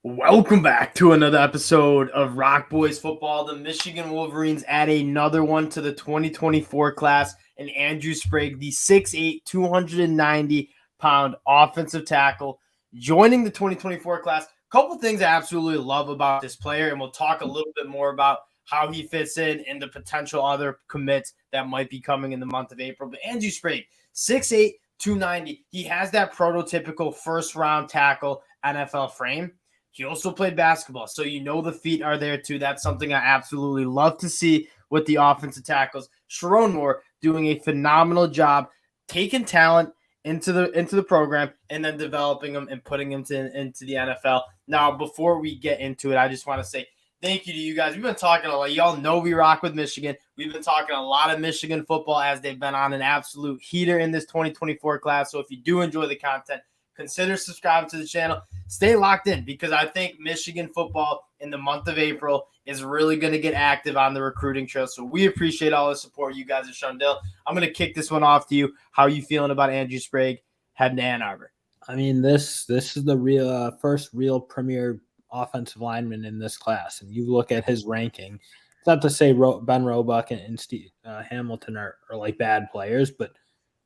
Welcome back to another episode of Rock Boys Football. The Michigan Wolverines add another one to the 2024 class, and Andrew Sprague, the 6'8", 290-pound offensive tackle, joining the 2024 class. A couple things I absolutely love about this player, and we'll talk a little bit more about how he fits in and the potential other commits that might be coming in the month of April. But Andrew Sprague, 6'8", 290. He has that prototypical first-round tackle NFL frame. He also played basketball, so the feet are there too. That's something I absolutely love to see with the offensive tackles. Sharon Moore doing a phenomenal job taking talent into the program and then developing them and putting them into the NFL. Now, before we get into it, I just want to say thank you to you guys. We've been talking a lot. Y'all know we rock with Michigan. We've been talking a lot of Michigan football as they've been on an absolute heater in this 2024 class. So if you do enjoy the content, consider subscribing to the channel. Stay locked in because I think Michigan football in the month of April is really going to get active on the recruiting trail. So we appreciate all the support you guys have shown. Dill, I'm going to kick this one off to you. How are you feeling about Andrew Sprague heading to Ann Arbor? I mean, this is the real first real premier offensive lineman in this class. And you look at his ranking. It's not to say Ben Roebuck and Steve Hamilton are like bad players, but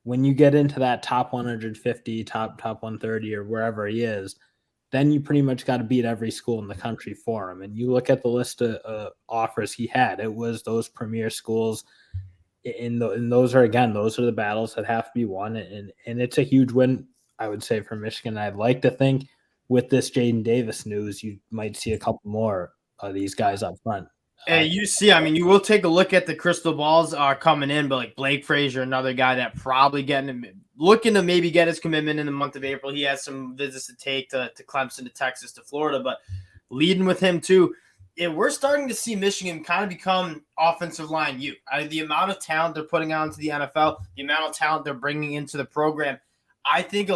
when you get into that top 150, top 130 or wherever he is, then you pretty much got to beat every school in the country for him. And you look at the list of offers he had, it was those premier schools. And those are the battles that have to be won. And it's a huge win, I would say, for Michigan. I'd like to think with this Jadyn Davis news, you might see a couple more of these guys up front. You will take a look at the crystal balls coming in, but like Blake Frazier, another guy that probably looking to maybe get his commitment in the month of April. He has some visits to take to Clemson, to Texas, to Florida, but leading with him too. We're starting to see Michigan kind of become offensive line youth. The amount of talent they're putting out into the NFL, the amount of talent they're bringing into the program, I think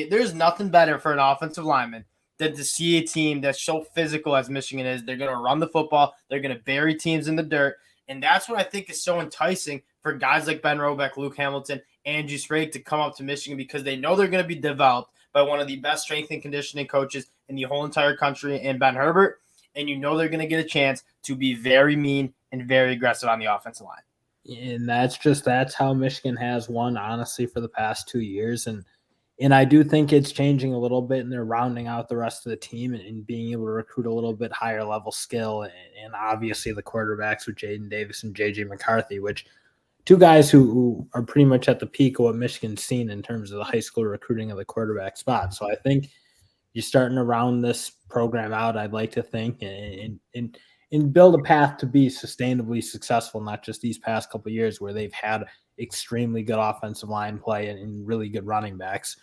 there's nothing better for an offensive lineman than to see a team that's so physical as Michigan is. They're going to run the football. They're going to bury teams in the dirt. And that's what I think is so enticing for guys like Ben Roebuck, Luke Hamilton, Andrew Sprague to come up to Michigan because they know they're going to be developed by one of the best strength and conditioning coaches in the whole entire country in Ben Herbert. And they're going to get a chance to be very mean and very aggressive on the offensive line. And that's how Michigan has won, honestly, for the past 2 years. And I do think it's changing a little bit, and they're rounding out the rest of the team and being able to recruit a little bit higher level skill. And obviously the quarterbacks with Jadyn Davis and J.J. McCarthy, which two guys who are pretty much at the peak of what Michigan's seen in terms of the high school recruiting of the quarterback spot. So I think you're starting to round this program out, I'd like to think, and build a path to be sustainably successful, not just these past couple of years where they've had extremely good offensive line play and really good running backs.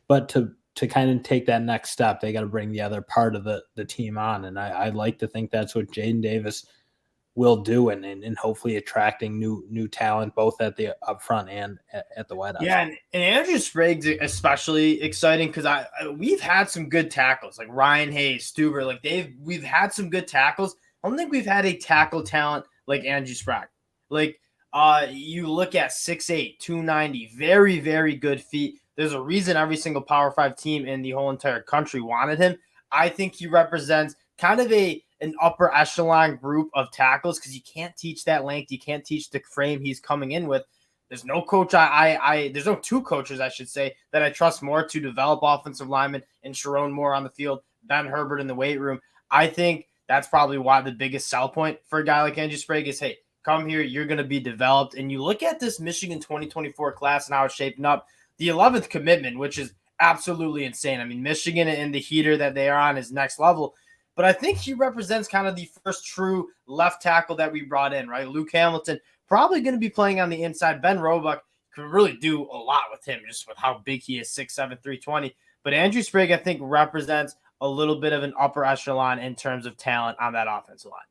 But to kind of take that next step, they got to bring the other part of the team on. And I'd like to think that's what Jadyn Davis will do and hopefully attracting new talent both at the up front and at the White House. Yeah, and Andrew Sprague's especially exciting because we've had some good tackles like Ryan Hayes, Stuber. Like we've had some good tackles. I don't think we've had a tackle talent like Andrew Sprague. Like you look at 6'8", 290, very, very good feet. There's a reason every single Power 5 team in the whole entire country wanted him. I think he represents kind of an upper echelon group of tackles because you can't teach that length. You can't teach the frame he's coming in with. There's no coach there's no two coaches, I should say, that I trust more to develop offensive linemen and Sharon Moore on the field, Ben Herbert in the weight room. I think that's probably why the biggest sell point for a guy like Andrew Sprague is, hey, come here, you're going to be developed. And you look at this Michigan 2024 class and how it's shaping up. The 11th commitment, which is absolutely insane. I mean, Michigan and the heater that they are on is next level. But I think he represents kind of the first true left tackle that we brought in, right? Luke Hamilton probably going to be playing on the inside. Ben Roebuck could really do a lot with him just with how big he is, 6'7", 320. But Andrew Sprague, I think, represents a little bit of an upper echelon in terms of talent on that offensive line.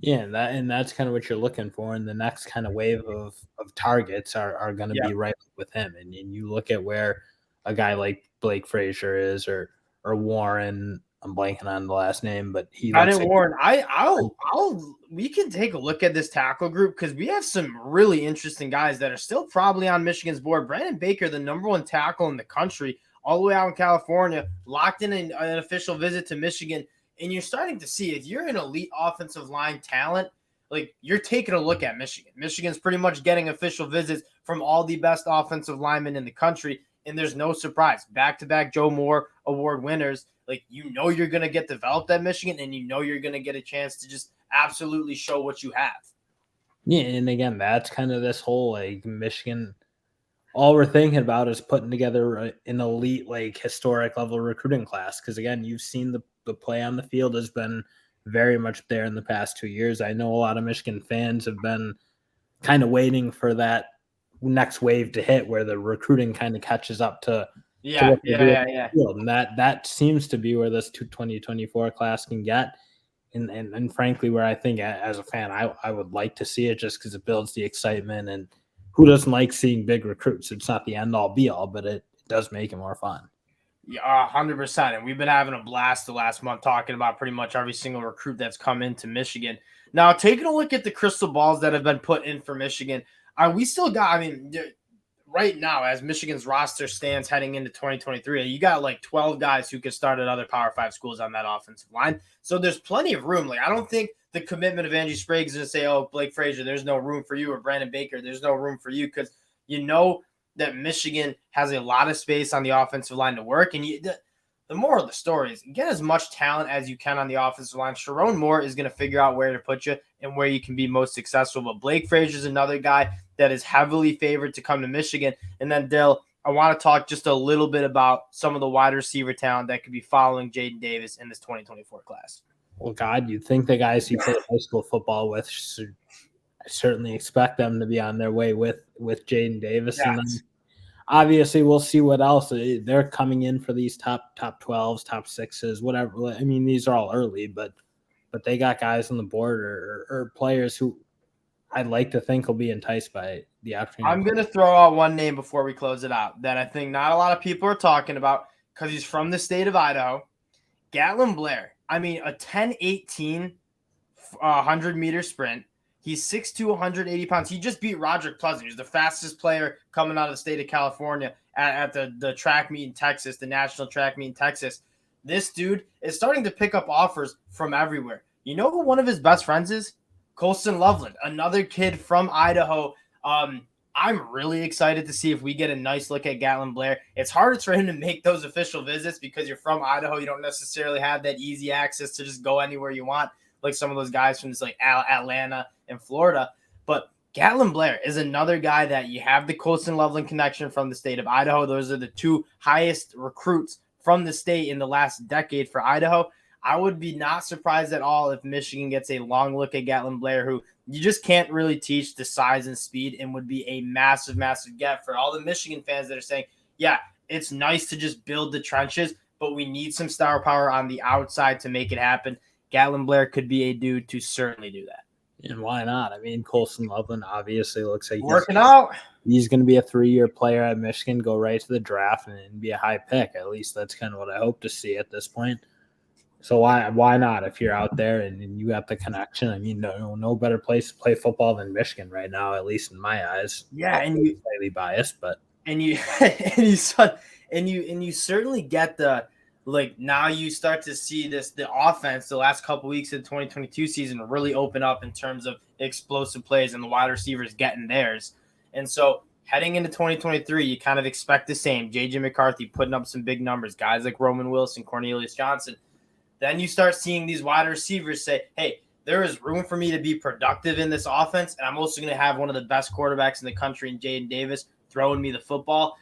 Yeah, and that's kind of what you're looking for. And the next kind of wave of targets are going to be right with him. And you look at where a guy like Blake Frazier is or Warren. I'm blanking on the last name, but Warren. We can take a look at this tackle group because we have some really interesting guys that are still probably on Michigan's board. Brandon Baker, the #1 tackle in the country, all the way out in California, locked in an official visit to Michigan. And you're starting to see if you're an elite offensive line talent, like you're taking a look at Michigan. Michigan's pretty much getting official visits from all the best offensive linemen in the country. And there's no surprise. Back-to-back Joe Moore Award winners. Like, you're going to get developed at Michigan, and you're going to get a chance to just absolutely show what you have. Yeah, and again, that's kind of this whole like Michigan. All we're thinking about is putting together an elite, like historic level recruiting class. Because again, you've seen the play on the field has been very much there in the past 2 years. I know a lot of Michigan fans have been kind of waiting for that next wave to hit where the recruiting kind of catches up to what they do on the field. And that seems to be where this 2024 class can get. And frankly, where I think as a fan, I would like to see it just because it builds the excitement. And who doesn't like seeing big recruits? It's not the end all be all, but it does make it more fun. Yeah, 100%. And we've been having a blast the last month talking about pretty much every single recruit that's come into Michigan. Now, taking a look at the crystal balls that have been put in for Michigan, we still got, right now, as Michigan's roster stands heading into 2023, you got like 12 guys who could start at other Power 5 schools on that offensive line. So there's plenty of room. Like, I don't think the commitment of Andrew Sprague is going to say, oh, Blake Frazier, there's no room for you, or Brandon Baker, there's no room for you, because that Michigan has a lot of space on the offensive line to work. And the moral of the story is get as much talent as you can on the offensive line. Sharon Moore is going to figure out where to put you and where you can be most successful. But Blake Frazier is another guy that is heavily favored to come to Michigan. And then, Dill, I want to talk just a little bit about some of the wide receiver talent that could be following Jadyn David in this 2024 class. Well, God, you'd think the guys he played high school football with I certainly expect them to be on their way with Jadyn David. Yes. And then obviously we'll see what else. They're coming in for these top 12s, top 6s, whatever. I mean, these are all early, but they got guys on the board or players who I'd like to think will be enticed by the opportunity. I'm going to throw out one name before we close it out that I think not a lot of people are talking about because he's from the state of Idaho. Gatlin Blair. I mean, a 10-18 100-meter sprint. He's 6'2", 180 pounds. He just beat Roderick Pleasant. He's the fastest player coming out of the state of California at the track meet in Texas, the national track meet in Texas. This dude is starting to pick up offers from everywhere. You know who one of his best friends is? Colston Loveland, another kid from Idaho. I'm really excited to see if we get a nice look at Gatlin Blair. It's harder for him to make those official visits because you're from Idaho. You don't necessarily have that easy access to just go anywhere you want, like some of those guys from like Atlanta and Florida. But Gatlin Blair is another guy that you have the Colston Loveland connection from the state of Idaho. Those are the two highest recruits from the state in the last decade for Idaho. I would be not surprised at all if Michigan gets a long look at Gatlin Blair, who you just can't really teach the size and speed, and would be a massive, massive get for all the Michigan fans that are saying, yeah, it's nice to just build the trenches, but we need some star power on the outside to make it happen. Gatlin Blair could be a dude to certainly do that. And why not? I mean, Colston Loveland obviously looks like working out. He's going to be a 3-year player at Michigan, go right to the draft, and be a high pick. At least that's kind of what I hope to see at this point. So why not if you're out there and you got the connection? I mean, no better place to play football than Michigan right now, at least in my eyes. Yeah, and you slightly biased, but you certainly get the. Like now you start to see the offense the last couple weeks of the 2022 season really open up in terms of explosive plays and the wide receivers getting theirs. And so heading into 2023, you kind of expect the same. J.J. McCarthy putting up some big numbers, guys like Roman Wilson, Cornelius Johnson. Then you start seeing these wide receivers say, hey, there is room for me to be productive in this offense, and I'm also going to have one of the best quarterbacks in the country in Jadyn Davis throwing me the football.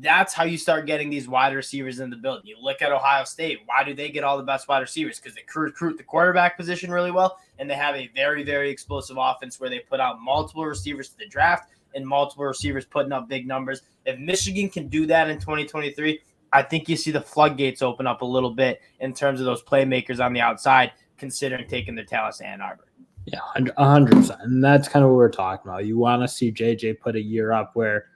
That's how you start getting these wide receivers in the building. You look at Ohio State. Why do they get all the best wide receivers? Because they recruit the quarterback position really well, and they have a very, very explosive offense where they put out multiple receivers to the draft and multiple receivers putting up big numbers. If Michigan can do that in 2023, I think you see the floodgates open up a little bit in terms of those playmakers on the outside, considering taking their talents to Ann Arbor. Yeah, 100%. And that's kind of what we're talking about. You want to see JJ put a year up where,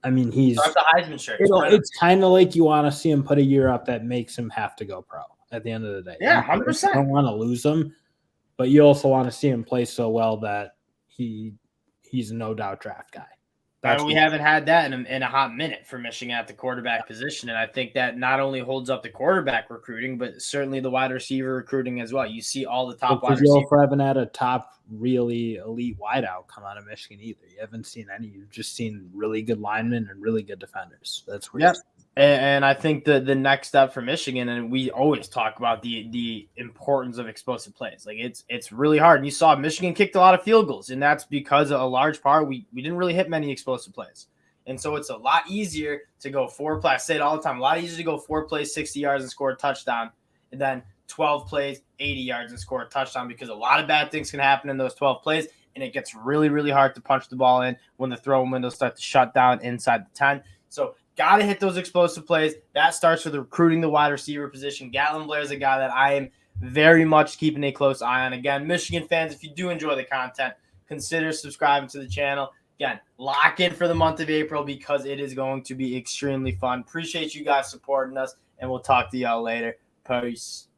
I mean, he's the Heisman shirt. It's kind of like you want to see him put a year up that makes him have to go pro at the end of the day. Yeah, 100%. You don't want to lose him, but you also want to see him play so well that he's a no doubt draft guy. We haven't had that in a hot minute for Michigan at the quarterback position. And I think that not only holds up the quarterback recruiting, but certainly the wide receiver recruiting as well. You see all the top wide receivers. You haven't had a top really elite wideout come out of Michigan either. You haven't seen any. You've just seen really good linemen and really good defenders. That's weird. Yep. And I think the next step for Michigan, and we always talk about the importance of explosive plays. Like it's really hard. And you saw Michigan kicked a lot of field goals, and that's because a large part we didn't really hit many explosive plays. And so it's a lot easier to go 4 plays. I say it all the time. A lot easier to go 4 plays, 60 yards and score a touchdown, and then 12 plays, 80 yards and score a touchdown, because a lot of bad things can happen in those 12 plays, and it gets really, really hard to punch the ball in when the throwing windows start to shut down inside the 10. So got to hit those explosive plays. That starts with recruiting the wide receiver position. Gatlin Blair is a guy that I am very much keeping a close eye on. Again, Michigan fans, if you do enjoy the content, consider subscribing to the channel. Again, lock in for the month of April because it is going to be extremely fun. Appreciate you guys supporting us, and we'll talk to y'all later. Peace.